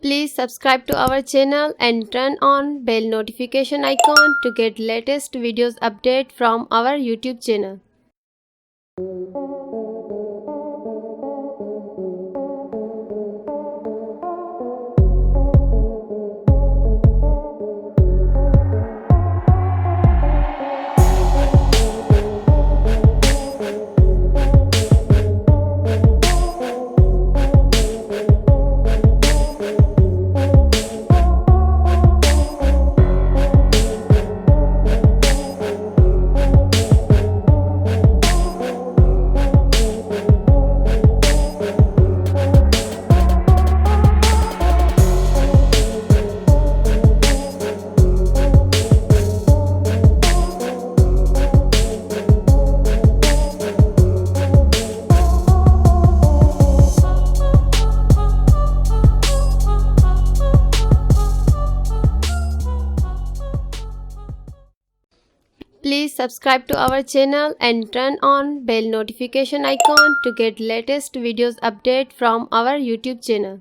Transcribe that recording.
Please subscribe to our channel and turn on bell notification icon to get latest videos update from our YouTube channel. Please subscribe to our channel and turn on bell notification icon to get latest videos update from our YouTube channel.